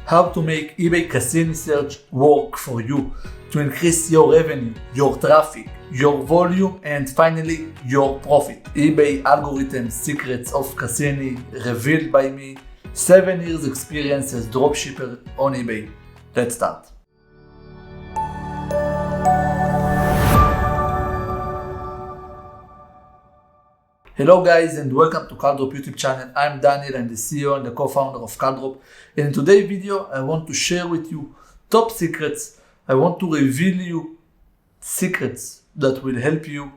how to make eBay Cassini search work for you to increase your revenue, your traffic, your volume, and finally your profit. eBay algorithm secrets of Cassini revealed by me. 7 years experience as dropshipper on eBay. Let's start. Hello guys and welcome to Caldrop YouTube channel. I'm Daniel, I'm the CEO and the co-founder of Caldrop. In today's video I want to share with you top secrets. I want to reveal you secrets that will help you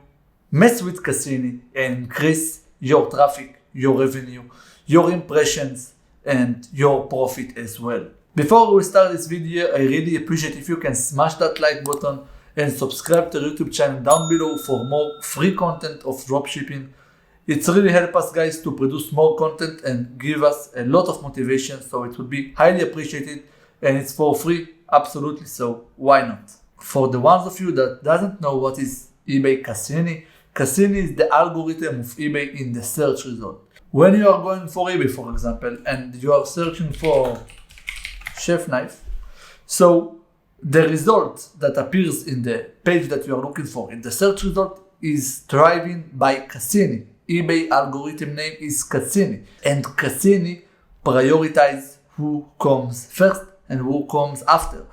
mess with Cassini and increase your traffic, your revenue, your impressions and your profit as well. Before we start this video, I really appreciate if you can smash that like button and subscribe to the YouTube channel down below for more free content of dropshipping. It's really help us guys to produce more content and give us a lot of motivation, so it would be highly appreciated and it's for free, absolutely, so why not? For the ones of you that doesn't know what is eBay Cassini, Cassini is the algorithm of eBay in the search result. When you are going for eBay, for example, and you are searching for chef knife, so the result that appears in the page that you are looking for in the search result is driven by Cassini. eBay algorithm name is Cassini, and Cassini prioritize who comes first and who comes after.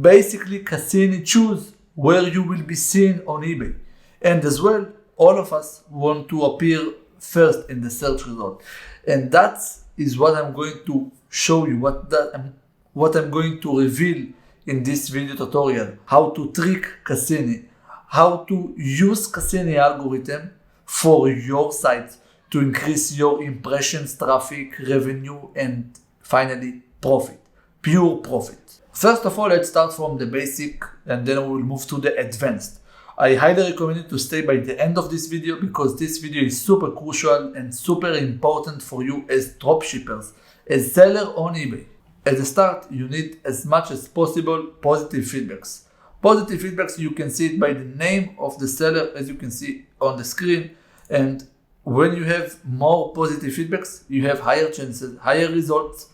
Basically, Cassini choose where you will be seen on eBay, and as well, all of us want to appear first in the search result, and that is what I'm going to show you, what I'm going to reveal in this video tutorial: how to trick Cassini, how to use Cassini algorithm for your site to increase your impressions, traffic, revenue, and finally profit, pure profit. First of all, let's start from the basic and then we'll move to the advanced. I highly recommend you to stay by the end of this video because this video is super crucial and super important for you as dropshippers, as seller on eBay. At the start, you need as much as possible positive feedbacks. Positive feedbacks, you can see it by the name of the seller, as you can see on the screen. And when you have more positive feedbacks, you have higher chances, higher results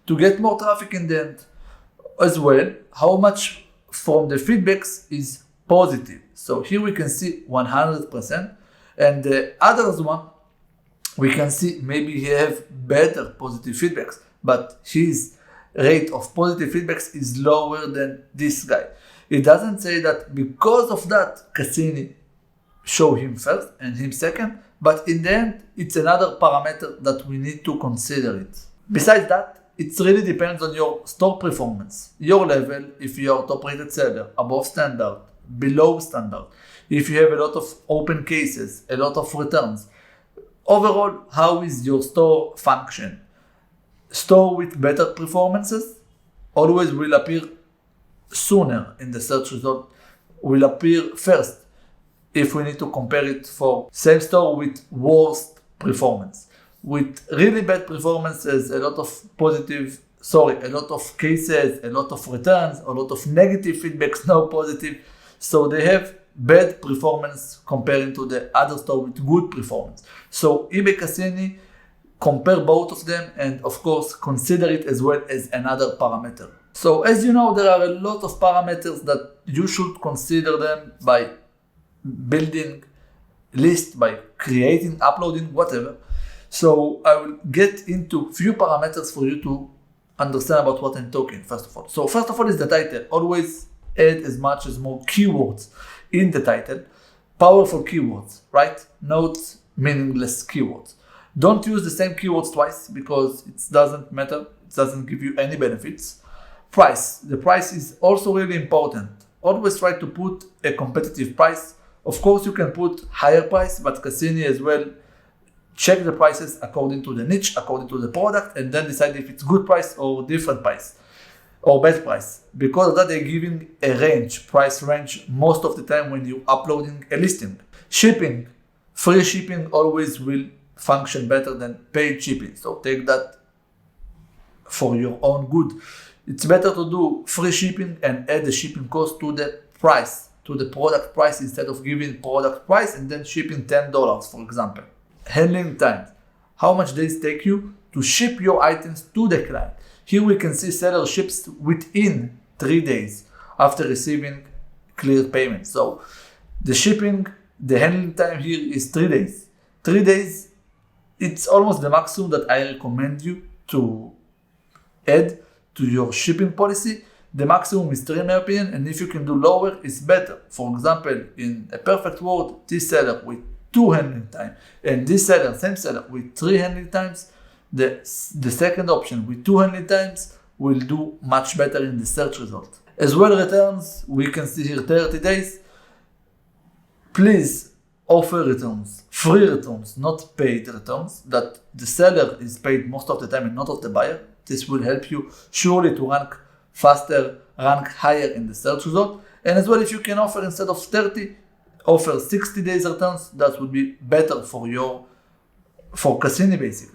to get more traffic in the end. As well, how much from the feedbacks is positive. So here we can see 100%. And the others one, we can see maybe he have better positive feedbacks, but his rate of positive feedbacks is lower than this guy. It doesn't say that because of that, Cassini show him first and him second, but in the end, it's another parameter that we need to consider it. Besides that, it really depends on your store performance, your level, if you are top rated seller, above standard, below standard, if you have a lot of open cases, a lot of returns. Overall, how is your store function? Store with better performances always will appear sooner in the search result, will appear first if we need to compare it for same store with worst performance. With really bad performances, a lot of cases, a lot of returns, a lot of negative feedbacks, no positive. So they have bad performance comparing to the other store with good performance. So eBay Cassini, compare both of them and of course consider it as well as another parameter. So as you know, there are a lot of parameters that you should consider them by building list, by creating, uploading, whatever. So I will get into few parameters for you to understand about what I'm talking first of all. So first of all is the title. Always add as much as more keywords in the title. Powerful keywords, right? Not meaningless keywords. Don't use the same keywords twice because it doesn't matter. It doesn't give you any benefits. Price. The price is also really important. Always try to put a competitive price. Of course, you can put higher price, but Cassini as well check the prices according to the niche, according to the product, and then decide if it's good price or different price or bad price. Because of that, they're giving a range, price range most of the time when you're uploading a listing. Shipping. Free shipping always will function better than paid shipping. So take that for your own good. It's better to do free shipping and add the shipping cost to the price, to the product price, instead of giving product price and then shipping $10, for example. Handling time. How much days take you to ship your items to the client? Here we can see seller ships within 3 days after receiving clear payment. So the shipping, the handling time here is 3 days. 3 days, it's almost the maximum that I recommend you to add to your shipping policy. The maximum is 3 in my opinion, and if you can do lower, it's better. For example, in a perfect world, this seller with 2 handling time and this seller, same seller, with 3 handling times, the second option with 2 handling times will do much better in the search result. As well, returns, we can see here 30 days. Please offer returns, free returns, not paid returns, that the seller is paid most of the time and not of the buyer. This will help you surely to rank faster, rank higher in the search result. And as well, if you can offer instead of 30, offer 60 days returns, that would be better for Cassini basically.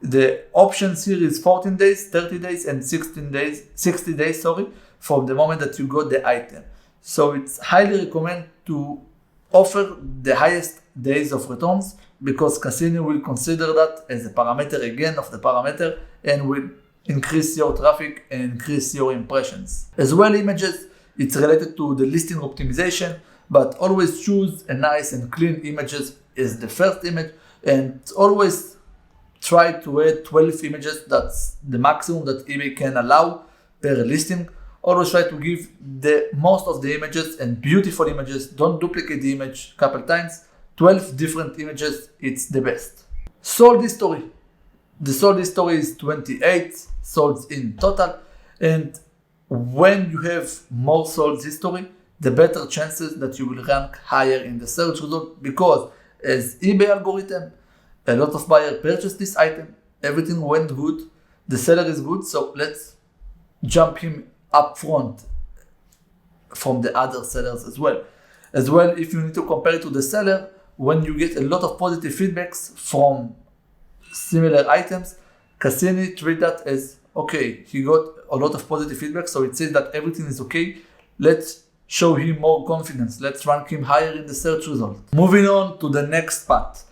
The options here is 14 days, 30 days, and 60 days, from the moment that you got the item. So it's highly recommended to offer the highest days of returns, because Cassini will consider that as a parameter again of the parameter and will increase your traffic and increase your impressions. As well, images, it's related to the listing optimization, but always choose a nice and clean images as the first image, and always try to add 12 images. That's the maximum that eBay can allow per listing. Always try to give the most of the images and beautiful images. Don't duplicate the image a couple times. 12 different images, it's the best. Sold history. The sold history is 28 solds in total. And when you have more sold history, the better chances that you will rank higher in the search result, because as eBay algorithm, a lot of buyers purchased this item, everything went good, the seller is good, so let's jump him up front from the other sellers as well. As well, if you need to compare it to the seller, when you get a lot of positive feedbacks from similar items, Cassini treat that as, okay, he got a lot of positive feedback, so it says that everything is okay. Let's show him more confidence. Let's rank him higher in the search result. Moving on to the next part.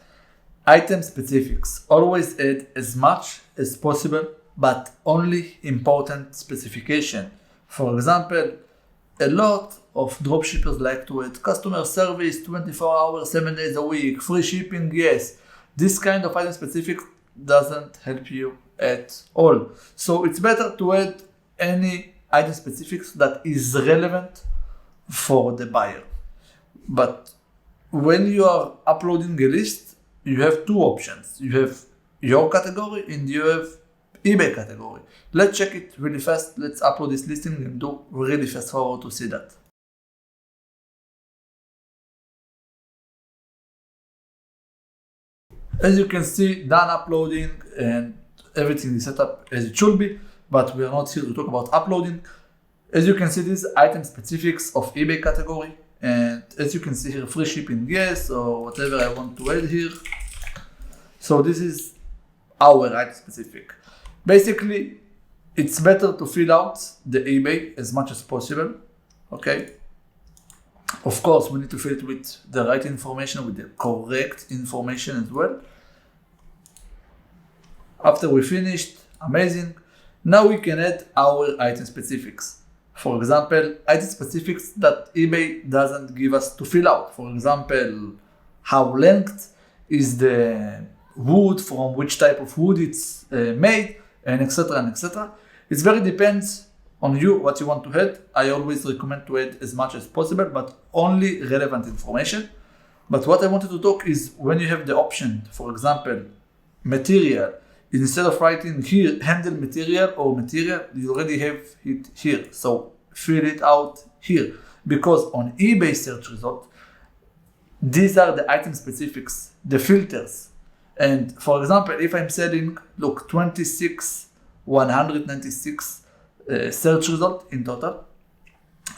Item specifics. Always add as much as possible, but only important specification. For example, a lot of dropshippers like to add customer service 24 hours, 7 days a week, free shipping, yes. This kind of item specific doesn't help you at all. So it's better to add any item specifics that is relevant for the buyer. But when you are uploading a list, you have 2 options. You have your category and you have eBay category. Let's check it really fast. Let's upload this listing and do really fast forward to see that. As you can see, done uploading and everything is set up as it should be, but we are not here to talk about uploading. As you can see, this is item specifics of eBay category, and as you can see here, free shipping, yes, or whatever I want to add here. So this is our item specific. Basically, it's better to fill out the eBay as much as possible, okay? Of course, we need to fill it with the right information, with the correct information as well. After we finished, amazing. Now we can add our item specifics. For example, item specifics that eBay doesn't give us to fill out. For example, how length is the wood, from which type of wood it's made, and etc. and etc. It very depends on you what you want to add. I always recommend to add as much as possible, but only relevant information. But what I wanted to talk is when you have the option, for example, material, instead of writing here handle material or material, you already have it here. So fill it out here, because on eBay search result, these are the item specifics, the filters. And for example, if I'm selling, look, 196 search result in total,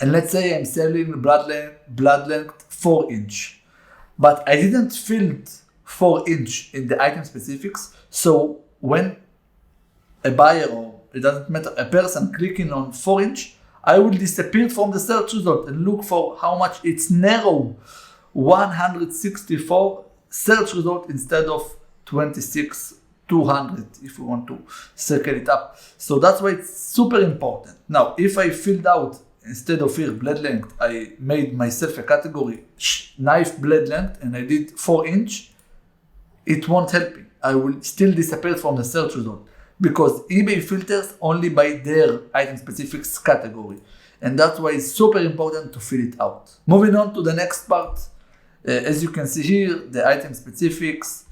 and let's say I'm selling blood length 4 inch, but I didn't fill 4 inch in the item specifics. So when a buyer, or it doesn't matter, a person clicking on 4 inch, I will disappear from the search result and look for how much it's narrow, 164 search result instead of 26 200 if we want to circle it up. So that's why it's super important. Now, if I filled out, instead of here blade length, I made myself a category knife blade length and I did 4 inch, it won't help me. I will still disappear from the search result because eBay filters only by their item specifics category. And that's why it's super important to fill it out. Moving on to the next part. As you can see here, the item specifics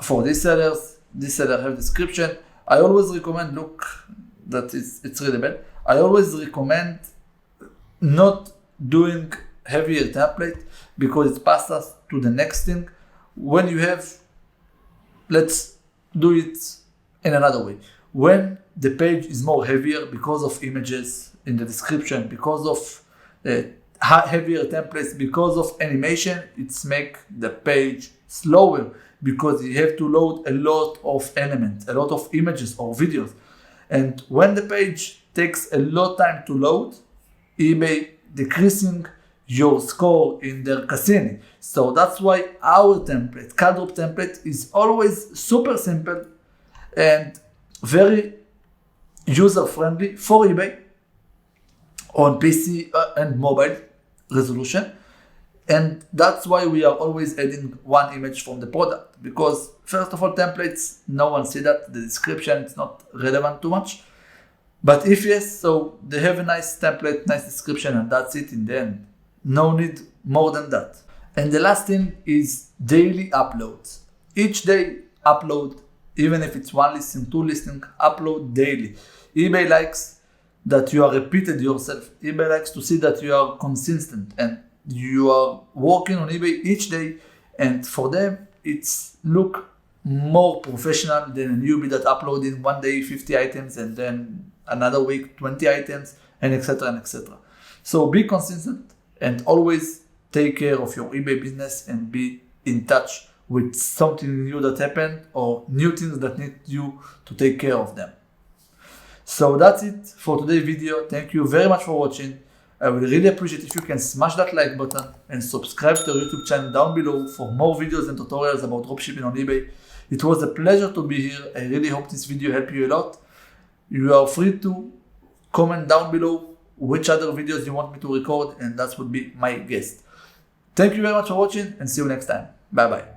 for these sellers. This seller have description. I always recommend, look, that it's really bad. I always recommend not doing heavier template because it passes us to the next thing. When you have, let's do it in another way. When the page is more heavier because of images in the description, because of heavier templates, because of animation, it's make the page slower because you have to load a lot of elements, a lot of images or videos. And when the page takes a lot time to load, eBay decreasing your score in their Cassini. So that's why our template, CalDrop template, is always super simple and very user-friendly for eBay on PC and mobile resolution. And that's why we are always adding one image from the product, because first of all, templates, no one see that, the description is not relevant too much. But if yes, so they have a nice template, nice description, and that's it in the end. No need more than that. And the last thing is daily uploads. Each day upload, even if it's one listing, 2 listing, upload daily. eBay likes that you are repeated yourself. eBay likes to see that you are consistent and you are working on eBay each day, and for them it's look more professional than a newbie that uploaded one day 50 items and then another week 20 items and etc. and etc. So be consistent and always take care of your eBay business and be in touch with something new that happened or new things that need you to take care of them. So that's it for today's video. Thank you very much for watching. I would really appreciate if you can smash that like button and subscribe to our YouTube channel down below for more videos and tutorials about dropshipping on eBay. It was a pleasure to be here. I really hope this video helped you a lot. You are free to comment down below which other videos you want me to record, and that would be my guest. Thank you very much for watching and see you next time. Bye bye.